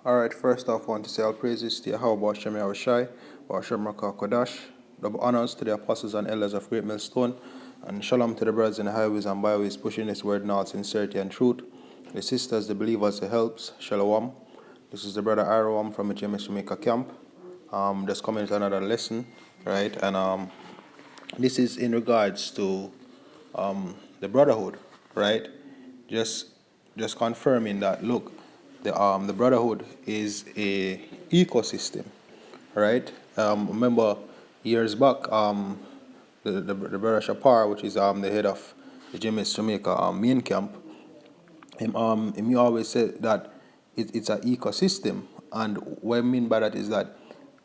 Alright, first off, I want to say all praises to Yahweh Shem Yahushai, Hashem Rakah Kodash, double honors to the apostles and elders of Great Millstone, and shalom to the brothers in the highways and byways pushing this word now, sincerity and truth. The sisters, the believers, the helps, shalom. This is the brother Aram from the James Jamaica camp. Just coming to another lesson, right? And this is in regards to the brotherhood, right? Just just confirming that look, the brotherhood is a ecosystem, right? Remember years back, the brother Shapar, which is the head of the James Jamaica main camp, he always said that it's an ecosystem, and what I mean by that is that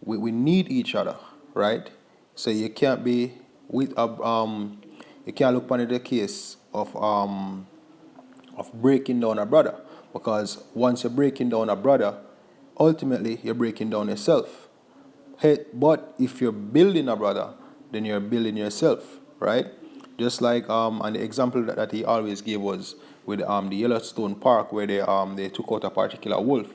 we need each other, right? So you can't be with a you can't look upon the case of breaking down a brother, because once you're breaking down a brother, ultimately you're breaking down yourself. Hey, but if you're building a brother, then you're building yourself, right? Just like and the example that he always gave was with the Yellowstone Park, where they took out a particular wolf,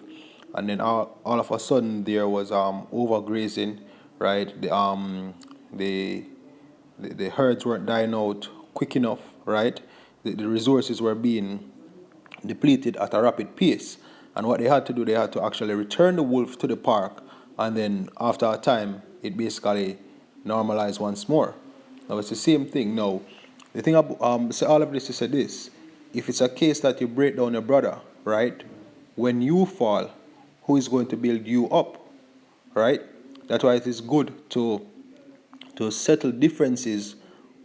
and then all of a sudden there was overgrazing, right? The herds weren't dying out quick enough, right? The resources were being depleted at a rapid pace. And what they had to do, they had to actually return the wolf to the park, and then after a time, it basically normalized once more. Now it's the same thing. Now, the thing about so all of this is this: if it's a case that you break down your brother, right, when you fall, who is going to build you up, right? That's why it is good to settle differences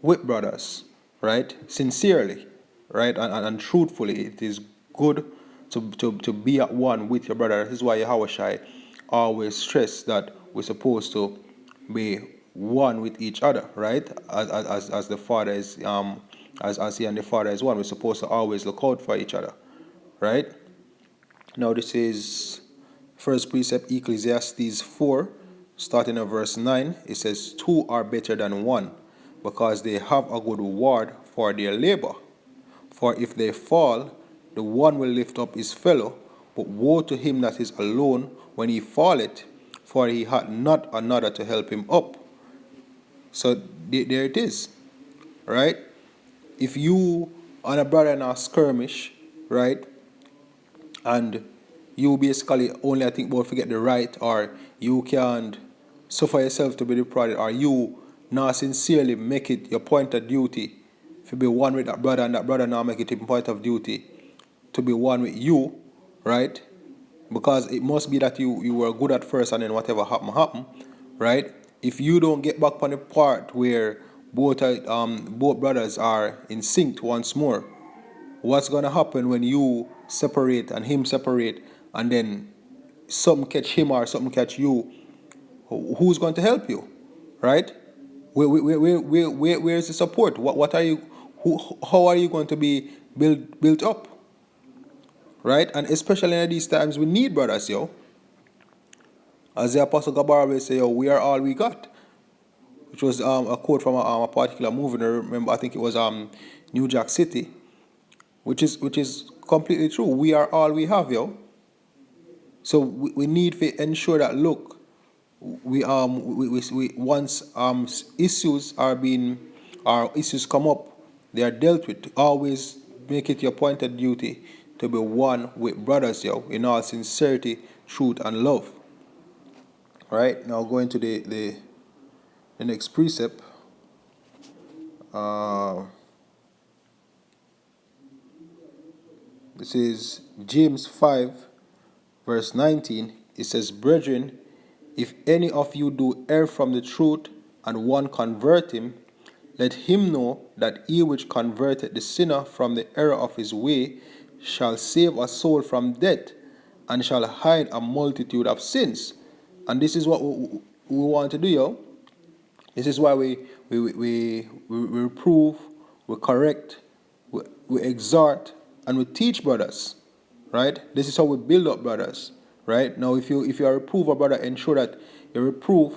with brothers, right? Sincerely, right? And truthfully. It is good to be at one with your brother. This is why Yahushai always stress that we're supposed to be one with each other, right? As the Father is as he and the Father is one. We're supposed to always look out for each other, right? Now this is first precept, Ecclesiastes 4, starting at verse 9. It says, two are better than one, because they have a good reward for their labor. For if they fall, the one will lift up his fellow, but woe to him that is alone when he falleth, for he hath not another to help him up. So there it is, right? If you and a brother in a skirmish, right, and you basically only I think about forget the right, or you can't suffer yourself to be the product, or you not sincerely make it your point of duty to be one with that brother, and that brother now make it a point of duty to be one with you, right? Because it must be that you were good at first, and then whatever happen, right? If you don't get back on the part where both brothers are in sync once more, what's gonna happen when you separate and him separate, and then something catch him or something catch you? Who's going to help you, right? Where is the support? What are you? How are you going to be built up, right? And especially in these times, we need brothers, yo. As the Apostle Gabar will say, yo, we are all we got, which was a quote from a particular movie. I remember, I think it was New Jack City, which is completely true. We are all we have, yo. So we need to ensure that look, we once issues issues come up, they are dealt with. Always make it your point of duty to be one with brothers, yo, in all sincerity, truth, and love. All right, now going to the next precept. This is James 5, verse 19. It says, brethren, if any of you do err from the truth, and one convert him, let him know that he which converteth the sinner from the error of his way shall save a soul from death, and shall hide a multitude of sins. And this is what we want to do, yo. This is why we reprove, we correct, we exhort, and we teach brothers, right? This is how we build up brothers, right? Now, if you reprove a brother, ensure that you reprove,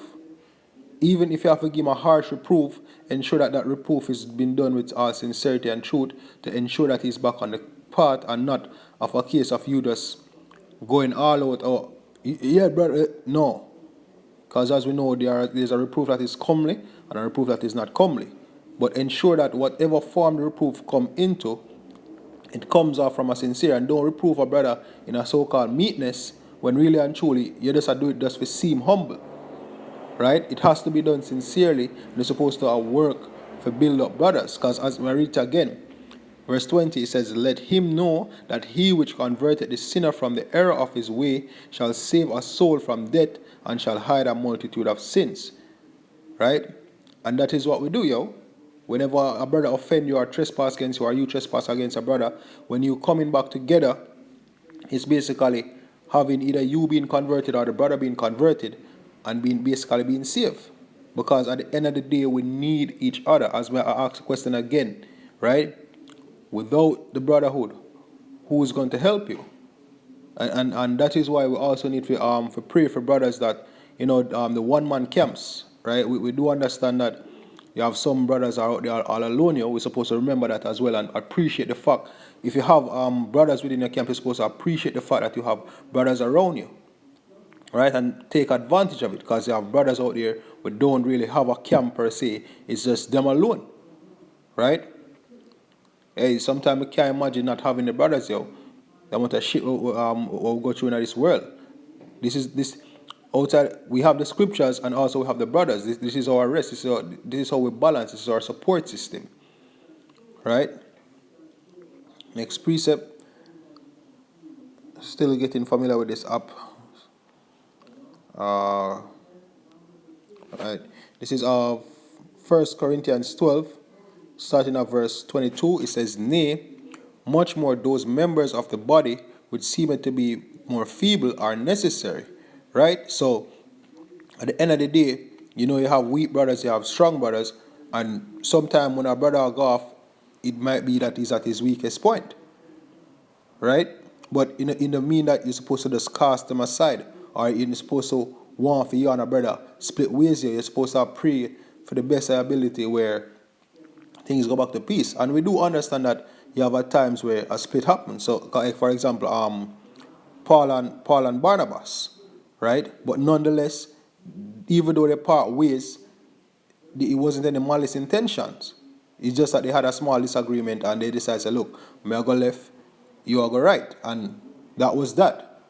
even if you have to give him a harsh reproof, ensure that that reproof has been done with all sincerity and truth, to ensure that he's back on the path, and not of a case of you just going all out. Oh, yeah, brother. No, because as we know, there's a reproof that is comely and a reproof that is not comely. But ensure that whatever form the reproof come into, it comes off from a sincere, and don't reprove a brother in a so-called meekness when really and truly you just do it just to seem humble, right? It has to be done sincerely, and it's supposed to work for build up brothers. Because as we read it again, verse 20, it says, "Let him know that he which converted the sinner from the error of his way shall save a soul from death and shall hide a multitude of sins." Right? And that is what we do, yo. Whenever a brother offend you or trespass against you, or you trespass against a brother, when you coming back together, it's basically having either you being converted or the brother being converted and being saved. Because at the end of the day, we need each other. As I ask the question again, right? Without the brotherhood, who is going to help you? And that is why we also need to pray for brothers that, the one-man camps, right? We do understand that you have some brothers are out there all alone. We're supposed to remember that as well and appreciate the fact. If you have brothers within your camp, you're supposed to appreciate the fact that you have brothers around you, right? And take advantage of it, because you have brothers out there who don't really have a camp per se. It's just them alone, right? Hey, sometimes I can't imagine not having the brothers, yo. The amount of shit we go through in this world. This outside we have the scriptures and also we have the brothers. This is our rest. This is how we balance. This is our support system. Right? Next precept. Still getting familiar with this app. Right. This is 1 Corinthians 12, starting at verse 22. It says, "Nay, much more those members of the body which seem to be more feeble are necessary." Right? So at the end of the day, you have weak brothers, you have strong brothers, and sometimes when a brother go off, it might be that he's at his weakest point, right? But in the mean that you're supposed to just cast them aside, or you're supposed to want for you and a brother split ways here. You're supposed to pray for the best ability where things go back to peace. And we do understand that you have at times where a split happens. So, like for example, Paul and Barnabas, right? But nonetheless, even though they part ways, it wasn't any malice intentions. It's just that they had a small disagreement and they decided, say, look, me I go left, you are go right. And that was that,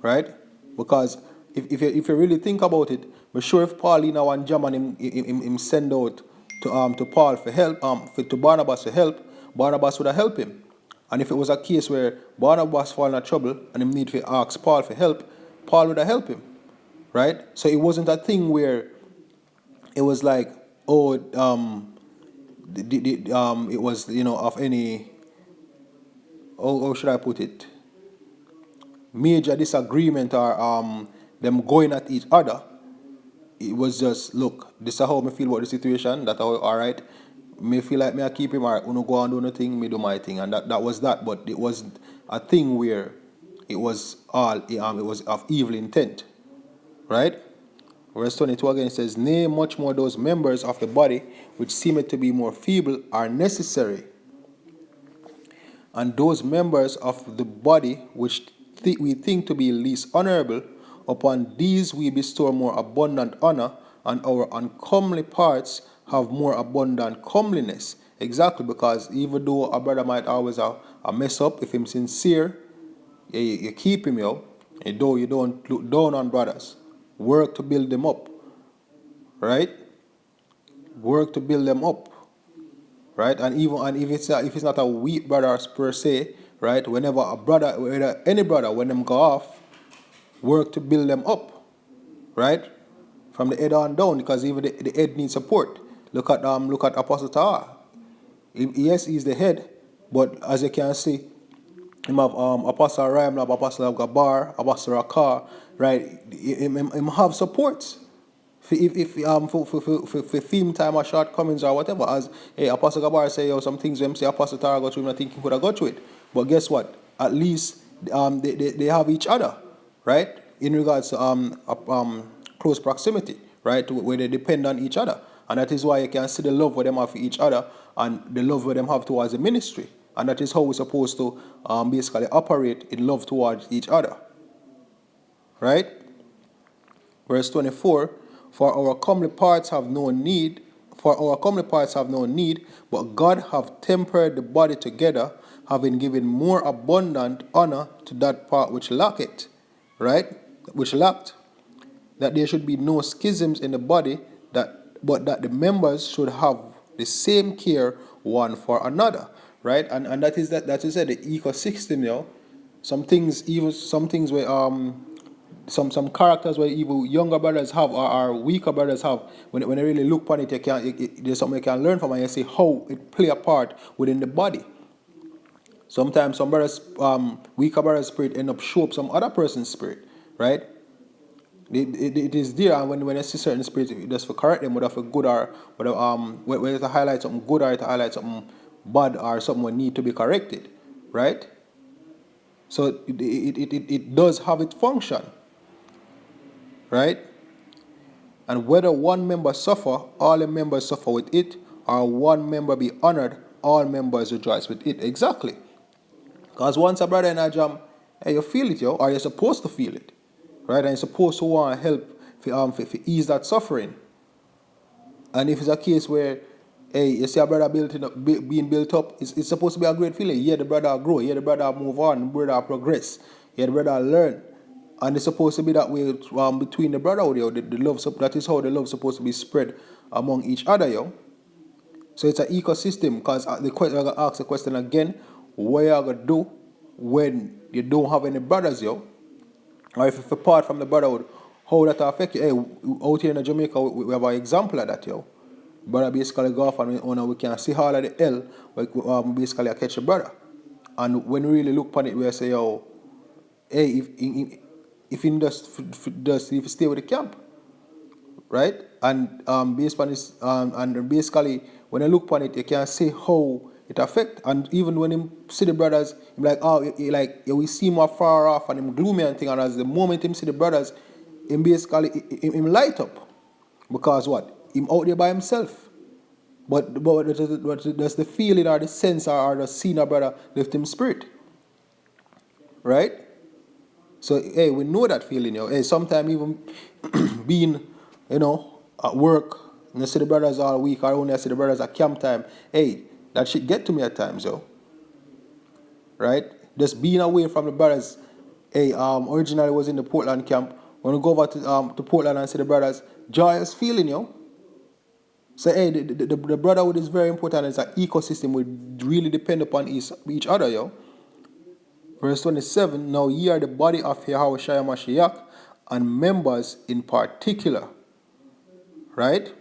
right? Because if you really think about it, I'm sure if Paul and German him send out to Paul for help, to Barnabas for help, Barnabas would have helped him. And if it was a case where Barnabas fall in trouble and him need to ask Paul for help, Paul would have helped him, right? So it wasn't a thing where it was like, oh, it was of any, how should I put it, major disagreement or them going at each other. It was just, look, this is how I feel about the situation. That all right. Me feel like me I keep him, or uno go and do nothing, me do my thing, and that was that. But it wasn't a thing where it was it was of evil intent, right? Verse 22 again says, "Nay, much more those members of the body which seem to be more feeble are necessary, and those members of the body which we think to be least honorable, upon these we bestow more abundant honor, and our uncomely parts have more abundant comeliness." Exactly, because even though a brother might always a mess up, if he's sincere, you keep him, yo. You don't look down on brothers. Work to build them up, right? Work to build them up, right? And if it's not a weak brother per se, right? Whenever any brother, when them go off, work to build them up, right? From the head on down, because even the head needs support. Look at Apostle Tahar. Yes, he's the head, but as you can see, him have Apostle Ramlab, Apostle Gabar, Apostle Rakar, right? Him have supports. For theme time or shortcomings or whatever, as Apostle Gabar say, some things them say Apostle Tara go through, I think he could have got to it. But guess what? At least they have each other, right? In regards to close proximity, right? Where they depend on each other. And that is why you can see the love where them have for each other and the love where them have towards the ministry. And that is how we're supposed to basically operate in love towards each other, right? Verse 24, for our comely parts have no need, but God hath tempered the body together, having given more abundant honor to that part which lacketh, right? Which lacked, that there should be no schisms in the body, but that the members should have the same care one for another, right? And that is the ecosystem, some things where some characters where even younger brothers have or weaker brothers have, when they really look upon it, there's something you can learn from, and you see how it play a part within the body. Sometimes some brothers, weaker brothers' spirit end up show up some other person's spirit, right? It is there, and when I see certain spirits, just for correct them, whether for good or whether whether to highlight something good or to highlight something bad or something that need to be corrected, right? So it does have its function, right? And whether one member suffer, all the members suffer with it, or one member be honored, all members rejoice with it. Exactly. Because once a brother in a jam, hey, you feel it, or you're supposed to feel it, right? And you're supposed to want to help for ease that suffering. And if it's a case where, hey, you see a brother being built up, it's supposed to be a great feeling. Yeah, the brother grow. Yeah, the brother move on. The brother progress. Yeah, the brother learn. And it's supposed to be that way between the brotherhood, the love. That is how the love is supposed to be spread among each other, So it's an ecosystem. Because the question, I'm gonna ask the question again: what you gonna do when you don't have any brothers, Or if you apart from the brotherhood, how that affect you? Hey, out here in Jamaica, we have an example of that, Brother basically go off and we can see all of the hell, basically I catch a brother. And when we really look upon it, we say, hey, if he if he stay with the camp, right? And based upon this, and basically when I look upon it, you can see how it affect. And even when him see the brothers, him like, we see him far off and him gloomy and thing. And as the moment him see the brothers, him basically him light up, because what? Him out there by himself. But that's the feeling or the sense or the scene of brother lift him spirit, right? So hey, we know that feeling, Hey, sometimes even being, at work, and I see the brothers all week, or only I see the brothers at camp time. Hey, that shit get to me at times, right? Just being away from the brothers. Hey, originally was in the Portland camp. When we go over to Portland and see the brothers, joyous feeling, So hey, the brotherhood is very important. It's an ecosystem. We really depend upon each other, Verse 27, now ye are the body of Yahweh Shai Mashiach, and members in particular, right?